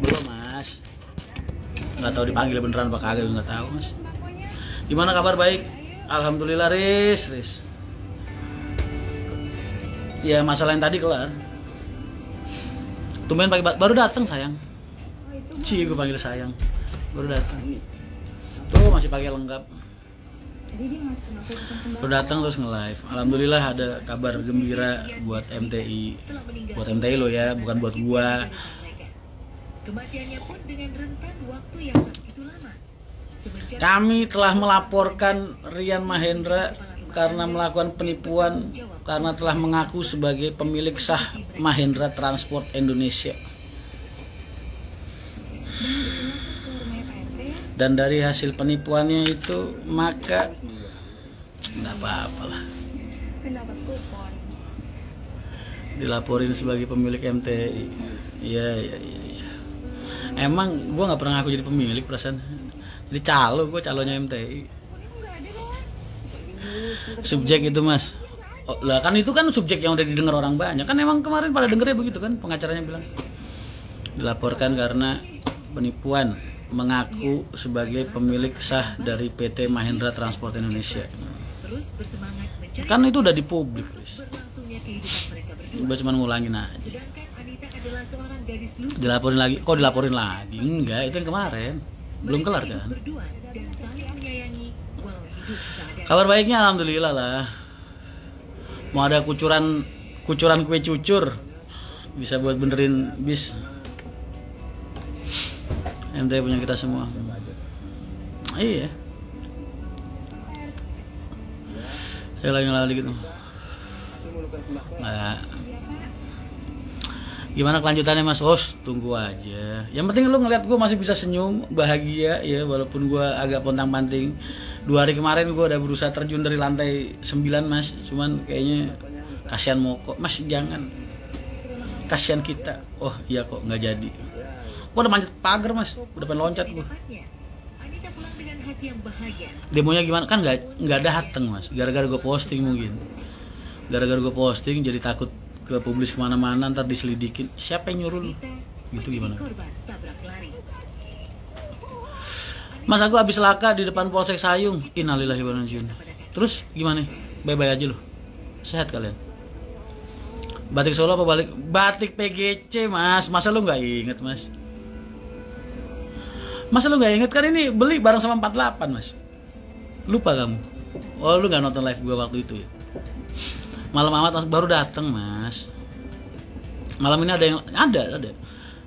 Belum mas. Nggak tahu dipanggil beneran apa kagak, nggak tahu mas. Gimana kabar? Baik, alhamdulillah. Riz. Ya masalah yang tadi kelar. Tumben pagi baru datang sayang. Gue panggil sayang. Baru datang. Tuh masih pakai lengkap. Baru datang terus nge-live. Alhamdulillah ada kabar gembira buat MTI. Buat MTI lo ya, bukan buat gua. Kematiannya pun dengan rentan waktu yang begitu lama. Kami telah melaporkan Rian Mahendra karena melakukan penipuan karena telah mengaku sebagai pemilik sah Mahendra Transport Indonesia. Dan dari hasil penipuannya itu maka nggak apa-apa lah. Dilaporin sebagai pemilik MTI. Iya. Emang gue nggak pernah ngaku jadi pemilik perasaan. Jadi gue calonnya MTI. Subjek itu mas. Oh, lah kan itu kan subjek yang udah didengar orang banyak. Kan emang kemarin pada dengernya begitu kan, pengacaranya bilang. Dilaporkan karena penipuan, mengaku sebagai pemilik sah dari PT Mahendra Transport Indonesia. Kan itu udah di publik, guys. Gue cuma ngulangin aja. Dilaporin lagi, kok dilaporin lagi? Enggak, itu yang kemarin. Belum kelar kan? Kabar baiknya alhamdulillah lah. Mau ada kucuran kue cucur, bisa buat benerin bis. MT punya kita semua. Iya. Saya lagi dikit. Nah. Gimana kelanjutannya mas? Tunggu aja. Yang penting lu ngeliat gue masih bisa senyum, bahagia ya, walaupun gue agak pontang-panting. 2 hari kemarin gue udah berusaha terjun dari lantai 9 mas, cuman kayaknya kasihan Moko. Mas jangan, kasihan kita. Oh iya kok nggak jadi. Gue udah manjat pagar mas, udah pengen loncat gue. Demonya gimana? Kan nggak dateng mas, gara-gara gue posting mungkin. Gara-gara gue posting jadi takut ke publis kemana-mana, ntar diselidikin siapa yang nyuruh lu gitu. Gimana mas, aku habis laka di depan Polsek Sayung. Innalillahi wa inna ilaihi raji'un. Terus gimana? Bye-bye aja lu, sehat kalian. Batik Solo apa balik? Batik PGC mas. Masa lu nggak inget mas? Masa lu nggak inget? Kan ini beli bareng sama 48 mas. Lupa kamu? Oh lu nggak nonton live gua waktu itu ya? Malam amat baru datang mas. Malam ini ada.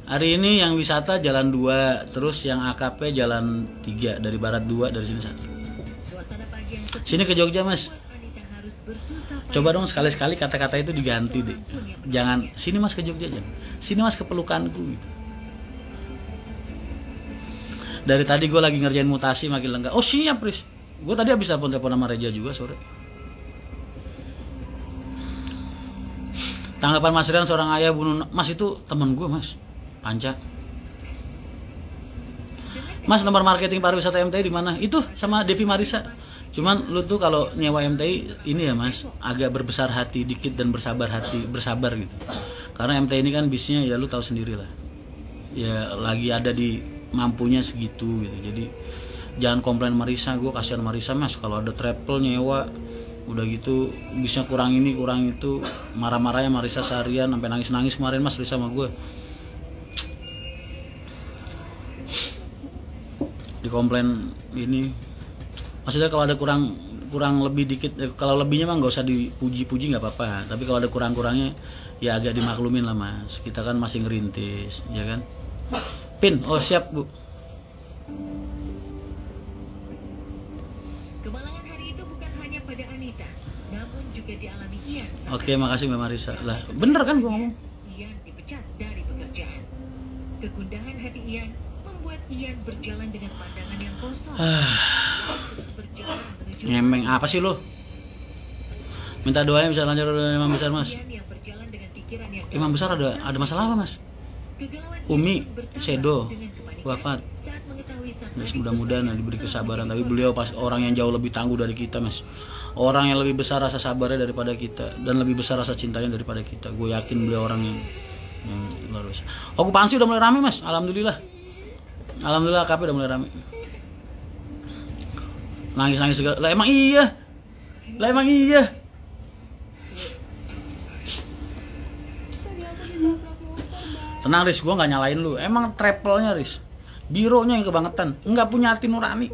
Hari ini yang wisata jalan 2, terus yang AKP jalan 3, dari barat 2, dari sini 1. Sini ke Jogja mas. Coba dong sekali-sekali kata-kata itu diganti deh. Jangan sini mas ke Jogja, jangan. Sini mas ke pelukanku gitu. Dari tadi gue lagi ngerjain mutasi makin lengkap. Oh siap Pris. Gue tadi habis telepon sama Reja juga sore. Tanggapan Mas Rian seorang ayah bunuh. Mas itu temen gue mas, Panca. Mas nomor marketing pariwisata MTI di mana? Itu sama Devi Marisa. Cuman lu tuh kalau nyewa MTI ini ya mas, agak berbesar hati dikit dan bersabar gitu. Karena MTI ini kan bisnya ya lu tahu sendiri lah. Ya lagi ada di mampunya segitu gitu. Jadi jangan komplain Marisa, gue kasihan Marisa mas kalau ada travel nyewa udah gitu bisa kurang ini kurang itu, marah-marahnya Marisa seharian sampai nangis-nangis kemarin mas Risa sama gue. Dikomplain ini maksudnya kalau ada kurang lebih dikit, kalau lebihnya mah nggak usah dipuji-puji nggak apa-apa, tapi kalau ada kurang-kurangnya ya agak dimaklumin lah mas, kita kan masih ngerintis ya kan. Pin, oh siap bu. Kemalangan hari itu bukan hanya pada Anita, namun juga dialami Ian. Oke, makasih Mbak Marisa. Lah, bener kan gua ngomong? Ian dipecat dari pekerjaan. Kegundahan hati Ian membuat Ian berjalan dengan pandangan yang kosong. Terus berjalan menuju Ngemeng apa sih lo? Minta doanya bisa lancar Imam Besar mas. Imam Besar ada masalah apa mas? Umi Sedo wafat. Mas mudah-mudahan diberi kesabaran, tapi beliau pas orang yang jauh lebih tangguh dari kita mas, orang yang lebih besar rasa sabarnya daripada kita dan lebih besar rasa cintanya daripada kita. Gue yakin beliau orang yang yang luar biasa. Okupansi udah mulai rame mas, alhamdulillah. Alhamdulillah KP udah mulai rame. Nangis segala. Lah emang iya. Tenang Riz, gue nggak nyalain lu. Emang travelnya Riz, bironya yang kebangetan, nggak punya hati nurani.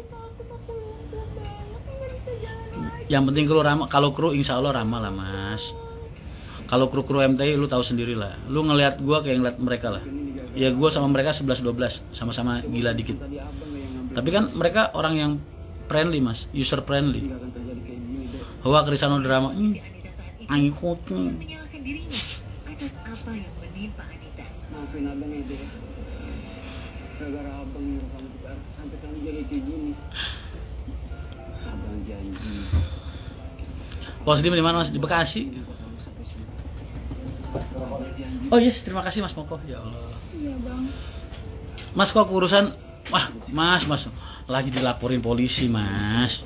Yang penting kalau kru insya Allah ramah lah mas. Kalau kru MTI lu tahu sendiri lah. Lu ngelihat gue kayak ngeliat mereka lah. Ya gue sama mereka 11-12, sama-sama gila dikit. Tapi kan mereka orang yang friendly mas, user friendly. Hawa Krisano drama, angkutnya. Menyalahkan dirinya atas apa yang menimpa Anita. Maafin abang ya deh. Gara-gara abang yang kamu sampai kali jadi kayak gini. Abang janji. Pos di mana mas? Di Bekasi. Oh yes, terima kasih mas Moko. Ya Allah. Iya bang. Mas kok urusan, wah mas lagi dilaporin polisi mas.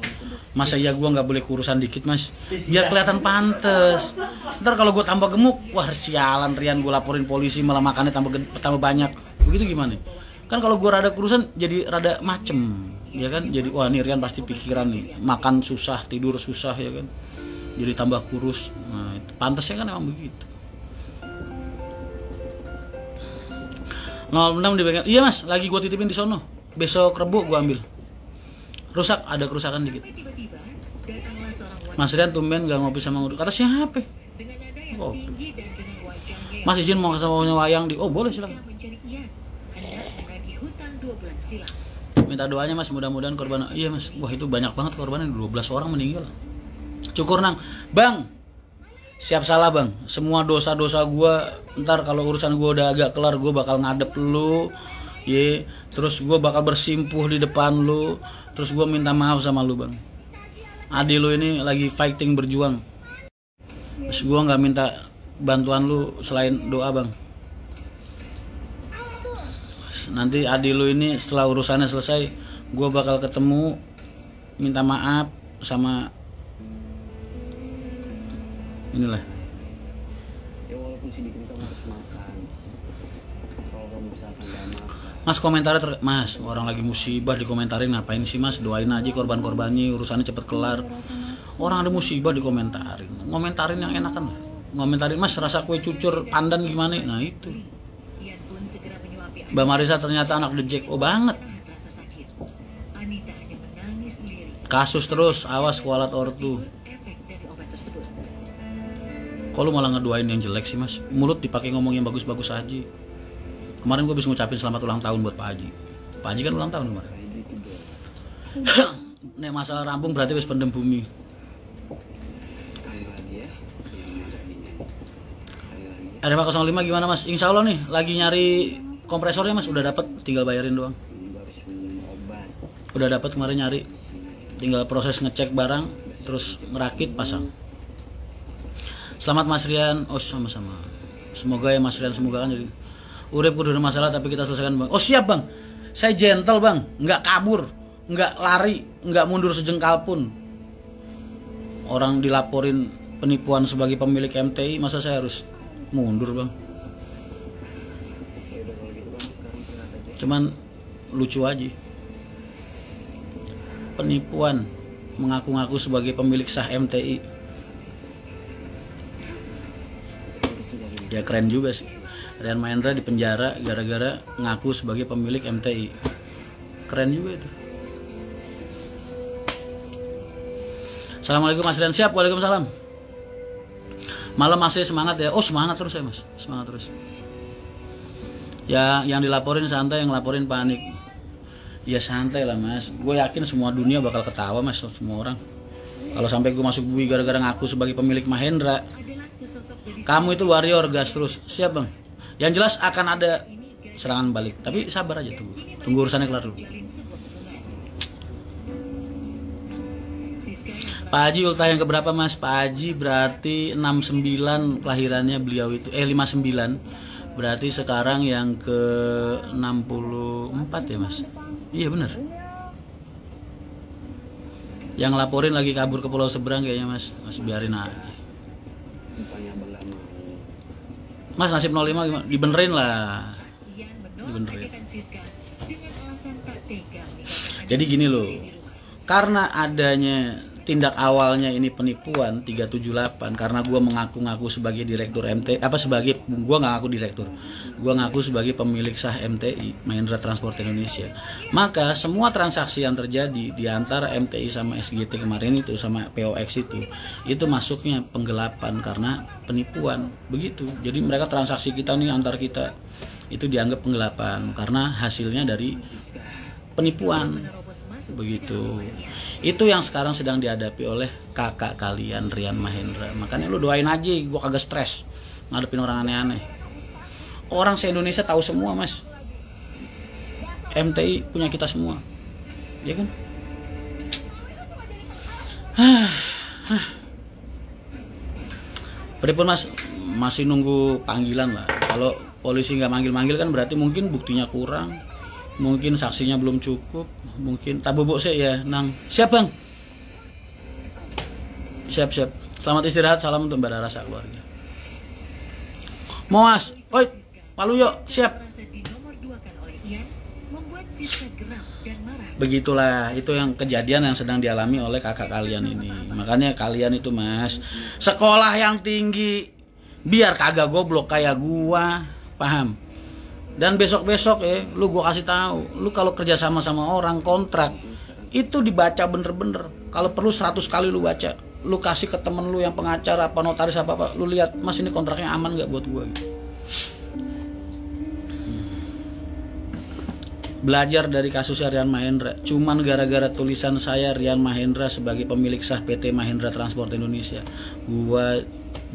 Masa iya gua nggak boleh kurusan dikit mas, biar kelihatan pantes. Ntar kalau gua tambah gemuk, wah sialan Rian, gua laporin polisi malah makannya tambah banyak. Begitu gimana? Kan kalau gua rada kurusan jadi rada macem, ya kan? Jadi wah nih Rian pasti pikiran nih, makan susah, tidur susah ya kan? Jadi tambah kurus. Nah, itu pantesnya kan emang begitu. 06 di bengkel. Iya mas, lagi gua titipin di sono. Besok Rebo gua ambil. Rusak, ada kerusakan dikit. Tiba-tiba datanglah seorang wanita Mas Rian tumben gak ngopi sama ngurus. Kata siapa? dengan nada yang Oh. tinggi dan dengan wajahnya yang Mas izin mau sama wayang di. Oh boleh silakan. mencari Ian hendak menagih hutang 2 bulan silam. Minta doanya mas, mudah-mudahan korban. Iya mas, wah itu banyak banget korbannya, 12 orang meninggal. Cukur nang, bang. Siap salah bang. Semua dosa-dosa gua. Ntar kalau urusan gua udah agak kelar, gua bakal ngadep lu. Ye, terus gua bakal bersimpuh di depan lu. Terus gua minta maaf sama lu bang. Adi lu ini lagi fighting berjuang. Terus gua nggak minta bantuan lu selain doa bang. Nanti adi lu ini setelah urusannya selesai, gua bakal ketemu, minta maaf sama inilah. Ya walaupun sedikit kamu harus makan. Kalau kamu misalkan gak makan. Mas komentarnya mas orang lagi musibah dikomentarin ngapain sih mas, doain aja korban-korbannya urusannya cepet kelar. Orang ada musibah dikomentarin, ngomentarin yang enakan lah. Ngomentarin mas rasa kue cucur pandan gimana, nah itu. Ian pun segera menyuapi Mbak Marisa ternyata anak The Jack, oh banget. rasa sakit. Anita hanya menangis lirik. Kasus terus, awas kualat ortu. Efek dari obat tersebut. Kok lu malah ngedoain yang jelek sih mas? Mulut dipakai ngomong yang bagus-bagus aja. Kemarin gue bisa ngucapin selamat ulang tahun buat Pak Haji. Pak Haji kan ulang tahun kemarin. Nek masalah rampung berarti wis pendem bumi. Kali lagi ya. Kali lagi ya. RMA 05 gimana mas? Insya Allah nih lagi nyari kompresornya mas, udah dapet, tinggal bayarin doang. Ini harus minum obat. Udah dapet kemarin nyari, tinggal proses ngecek barang, terus ngerakit pasang. Selamat Mas Rian, oh sama-sama. Semoga ya Mas Rian, semoga kan jadi urip kudu ada masalah tapi kita selesaikan bang. Oh siap bang, saya gentle bang, nggak kabur, nggak lari, nggak mundur sejengkal pun. Orang dilaporin penipuan sebagai pemilik MTI, masa saya harus mundur bang? Cuman lucu aja. Penipuan mengaku-ngaku sebagai pemilik sah MTI. Ya keren juga sih. Rian Mahendra di penjara gara-gara ngaku sebagai pemilik MTI. Keren juga itu. Assalamualaikum Mas Rian. Siap, waalaikumsalam. Malam masih semangat ya. Oh semangat terus ya mas, semangat terus. Ya yang dilaporin santai, yang laporin panik. Ya santai lah mas. Gue yakin semua dunia bakal ketawa mas, semua orang. Kalau sampai gue masuk bui gara-gara ngaku sebagai pemilik Mahendra. Adalah sesosok gadis Kamu itu warrior, gas terus. Siap bang. Yang jelas akan ada serangan balik. Tapi sabar aja, tunggu urusannya kelar dulu. jalin sebuah hubungan. Siska yang Pak Haji ultah yang keberapa mas? Pak Haji berarti 69 kelahirannya beliau itu 59. Berarti sekarang yang ke 64 ya mas? Iya bener. Yang laporin lagi kabur ke pulau seberang kayaknya mas. Mas biarin aja. Bukannya abang gak mau. Mas nasib 05 gimana? Dibenerin lah. Ian menolak Dibenerin. ajakan Siska dengan alasan tak tega meninggalkan Jadi gini loh, di rumah. karena adanya tindak awalnya ini penipuan 378, karena gue mengaku-ngaku sebagai direktur MT, gue nggak ngaku direktur, gue ngaku sebagai pemilik sah MTI, Mahindra Transport Indonesia. Maka semua transaksi yang terjadi di antara MTI sama SGT kemarin itu sama POX itu masuknya penggelapan karena penipuan begitu. Jadi mereka transaksi kita nih antar kita itu dianggap penggelapan karena hasilnya dari penipuan begitu. Itu yang sekarang sedang dihadapi oleh kakak kalian Rian Mahendra. Makanya lu doain aja, gue kagak stres ngadepin orang aneh-aneh. Orang se-Indonesia tahu semua mas, MTI punya kita semua, ya kan? Beripun mas, masih nunggu panggilan lah. Kalau polisi nggak manggil-manggil kan berarti mungkin buktinya kurang, mungkin saksinya belum cukup, mungkin tabobok sih ya nang. Siap bang, siap. Selamat istirahat, salam untuk Mbak Rasa keluarga. Moas, oi, Palu yuk, siap. Merasa dinomorduakan oleh Ian membuat Siska geram dan marah. Begitulah, itu yang kejadian yang sedang dialami oleh kakak kalian ini. Makanya kalian itu mas, sekolah yang tinggi, biar kagak goblok kayak gua, paham? Dan besok-besok lu gua kasih tahu, lu kalau kerja sama orang kontrak itu dibaca bener-bener. Kalau perlu 100 kali lu baca, lu kasih ke temen lu yang pengacara apa notaris apa, lu lihat mas ini kontraknya aman nggak buat gua. Belajar dari kasusnya Rian Mahendra. Cuman gara-gara tulisan saya Rian Mahendra sebagai pemilik sah PT Mahindra Transport Indonesia, gua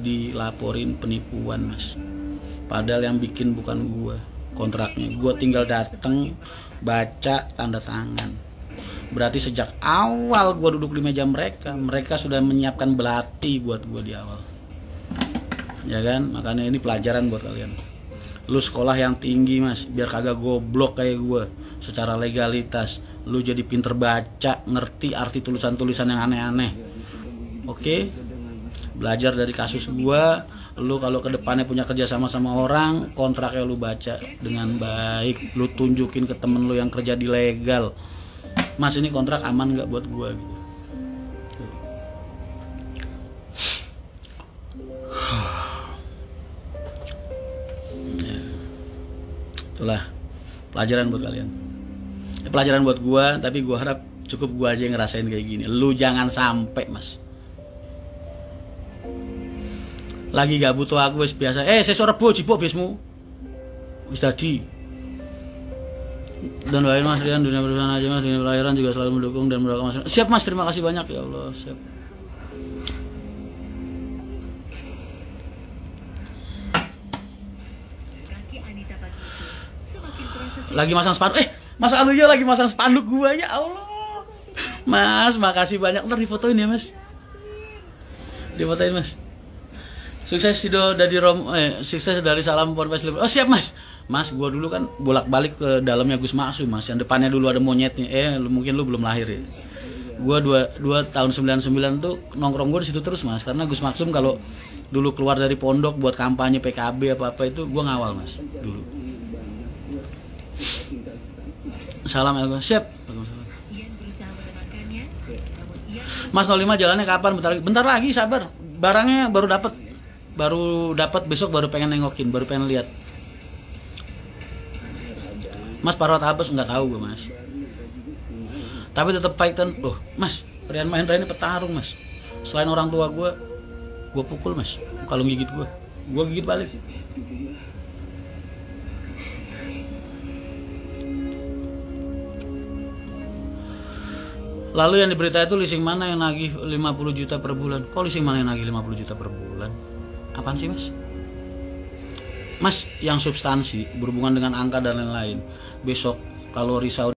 dilaporin penipuan mas. Padahal yang bikin bukan gua kontraknya, gua tinggal dateng baca tanda tangan. Berarti sejak awal gua duduk di meja mereka sudah menyiapkan belati buat gua di awal, ya kan? Makanya ini pelajaran buat kalian. Lu sekolah yang tinggi mas, biar kagak goblok kayak gue. Secara legalitas lu jadi pinter baca, ngerti arti tulisan-tulisan yang aneh-aneh. Oke? Belajar dari kasus gue. Lu kalau kedepannya punya kerja sama orang, kontraknya lu baca dengan baik, lu tunjukin ke temen lu yang kerja di legal, mas ini kontrak aman nggak buat gue gitu. Itulah pelajaran buat kalian, pelajaran buat gua, tapi gua harap cukup gua aja yang ngerasain kayak gini. Lu jangan sampai mas, lagi gak butuh aku wis biasa. Sesuk Rebo jipuk bismu wis dadi. Dan doain mas Rian dunia perusahaan aja mas, dunia pelayaran juga selalu mendukung dan mendoakan mas. Siap mas, terima kasih banyak ya Allah. Siap. Lagi masang spanduk, Mas Aluyo lagi masang spanduk gua, ya Allah. Mas, makasih banyak. Ntar difotoin ya mas, difotoin mas. Sukses sukses dari salam Ponpes. Oh siap mas. Mas, gua dulu kan bolak-balik ke dalamnya Gus Maksum mas, yang depannya dulu ada monyetnya. Mungkin lu belum lahir ya. Gua 2 tahun 99 tuh nongkrong gua di situ terus mas, karena Gus Maksum kalau dulu keluar dari pondok buat kampanye PKB apa itu gua ngawal mas dulu. Salam Elga, siap. Mas 05 jalannya kapan? Bentar lagi sabar. Barangnya baru dapat besok, baru pengen nengokin, baru pengen lihat. Mas Parwat Abbas nggak tahu gue mas. Tapi tetap fighten. Mas, Rian Mahendra ini petarung mas. Selain orang tua gue pukul mas. Kalau gigit gue gigit balik. Lalu yang diberita itu leasing mana yang nagih 50 juta per bulan? Kok leasing mana yang nagih 50 juta per bulan? Apaan sih mas? Mas, yang substansi berhubungan dengan angka dan lain-lain. Besok kalau risau